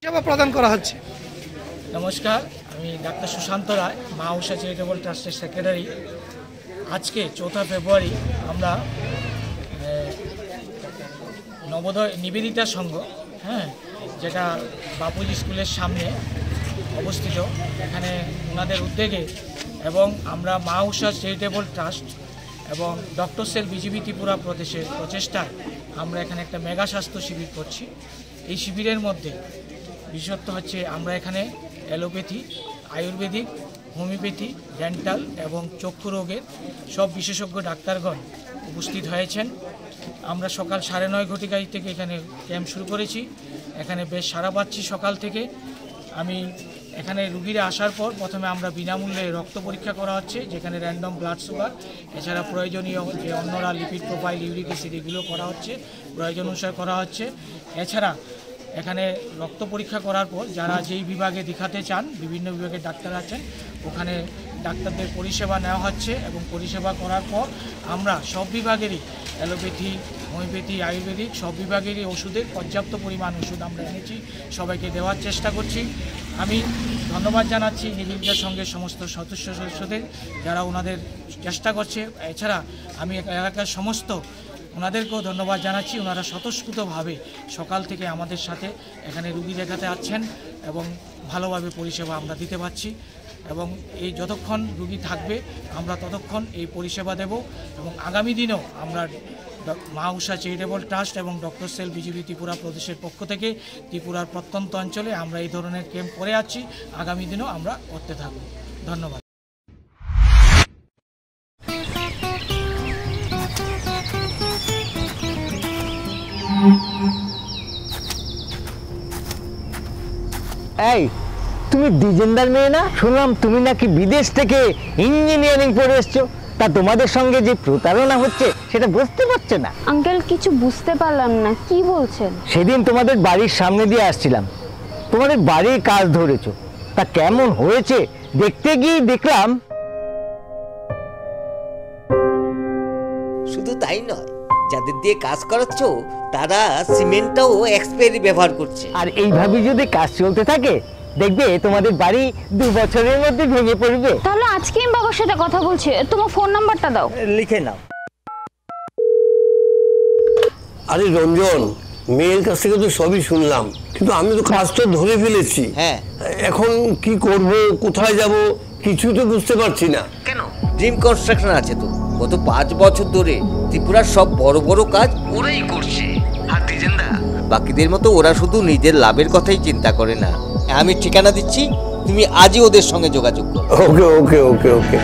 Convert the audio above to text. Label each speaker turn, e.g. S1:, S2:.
S1: সেবা প্রদান করা হচ্ছে।
S2: নমস্কার, আমি ডাক্তার সুশান্ত রায়, মা ঊষা চ্যারিটেবল ট্রাস্টের সেক্রেটারি। আজকে 4 ফেব্রুয়ারি আমরা নবোদয় নিবেদিতা সংঘ, যেটা বাপুজি স্কুলের সামনে অবস্থিত, এখানে ওনাদের উদ্যোগে এবং আমরা মা ঊষা চ্যারিটেবল ট্রাস্ট এবং ডক্টর সেল বিজেপি ত্রিপুরা প্রদেশের প্রচেষ্টায় আমরা এখানে একটা মেগা স্বাস্থ্য শিবির করছি। এই শিবিরের মধ্যে বিশেষত্ব হচ্ছে আমরা এখানে অ্যালোপ্যাথি, আয়ুর্বেদিক, হোমিওপ্যাথি, ডেন্টাল এবং চক্ষু রোগের সব বিশেষজ্ঞ ডাক্তারগণ উপস্থিত হয়েছেন। আমরা সকাল 9:30 ঘটিকায় থেকে এখানে ক্যাম্প শুরু করেছি। এখানে বেশ সাড়া পাচ্ছি সকাল থেকে। আমি এখানে রুগীরা আসার পর প্রথমে আমরা বিনামূল্যে রক্ত পরীক্ষা করা হচ্ছে, যেখানে র্যান্ডম ব্লাড সুগার, এছাড়া প্রয়োজনীয় যে অন্যরা লিপিড প্রোফাইল, ইউরিক অ্যাসিড এগুলো করা হচ্ছে, প্রয়োজন অনুসারে করা হচ্ছে। এছাড়া এখানে রক্ত পরীক্ষা করার পর যারা যেই বিভাগে দেখাতে চান, বিভিন্ন বিভাগের ডাক্তার আছেন, ওখানে ডাক্তারদের পরিষেবা নেওয়া হচ্ছে এবং পরিষেবা করার পর আমরা সব বিভাগেরই অ্যালোপ্যাথি, হোমিওপ্যাথি, আয়ুর্বেদিক সব বিভাগেরই ওষুধের পর্যাপ্ত পরিমাণ ওষুধ আমরা এনেছি, সবাইকে দেওয়ার চেষ্টা করছি। আমি ধন্যবাদ জানাচ্ছি নিবেদিতার সঙ্গে সমস্ত সদস্যদের, যারা ওনাদের চেষ্টা করছে। এছাড়া আমি এলাকার সমস্ত ওনাদেরকেও ধন্যবাদ জানাচ্ছি। ওনারা স্বতঃস্ফূর্তভাবে সকাল থেকে আমাদের সাথে এখানে রুগী দেখাতে আসছেন এবং ভালোভাবে পরিষেবা আমরা দিতে পারছি। এবং এই যতক্ষণ রুগী থাকবে আমরা ততক্ষণ এই পরিষেবা দেব এবং আগামী দিনেও আমরা মা ঊষা চ্যারিটেবল ট্রাস্ট এবং ডক্টর সেল বিজেপি ত্রিপুরা প্রদেশের পক্ষ থেকে ত্রিপুরার প্রত্যন্ত অঞ্চলে আমরা এই ধরনের ক্যাম্প করে আছি, আগামী দিনেও আমরা করতে থাকব। ধন্যবাদ।
S3: এই তুমি ডিজেন্দার মেয়ে না? শুনলাম তুমি নাকি বিদেশ থেকে ইঞ্জিনিয়ারিং পড়ে এসছো। তা তোমাদের সঙ্গে যে প্রতারণা হচ্ছে সেটা বুঝতে পারছে না?
S4: আঙ্কেল, কিছু বুঝতে পারলাম না, কি বলছেন?
S3: সেদিন তোমাদের বাড়ির সামনে দিয়ে আসছিলাম, তোমাদের বাড়ির কাজ ধরেছো। তা কেমন হয়েছে দেখতে গিয়ে দেখলাম।
S5: শুধু তাই নয়, যাদের দিয়ে কাজ করাচ্ছ তারা সিমেন্টটাও এক্সপায়ারি ব্যবহার করছে।
S3: আর এইভাবে যদি কাজ চলতে থাকে দেখবে তোমাদের বাড়ি 2 বছরের মধ্যে ভেঙে পড়বে।
S4: তাহলে আজকে আমি বাবার সাথে কথা বলছি, তোমার ফোন নাম্বারটা দাও।
S3: লিখে নাও।
S6: আরে রঞ্জন, মেয়ের কাছ থেকে তো সবই শুনলাম, কিন্তু আমি তো কাজটা ধরে ফেলেছি।
S5: হ্যাঁ,
S6: এখন কি করব, কোথায় যাব, কিছুই তো বুঝতে পারছি না।
S5: কেন? ড্রিম কনস্ট্রাকশন আছে তো। গত 5 বছর ধরে ত্রিপুরার সব বড় বড় কাজ ওরাই করছে। আর ডিজেন্দা বাকিদের মতো ওরা শুধু নিজের লাভের কথাই চিন্তা করে না। আমি ঠিকানা দিচ্ছি, তুমি আজই ওদের সঙ্গে যোগাযোগ করো।
S6: ওকে ওকে ওকে ওকে।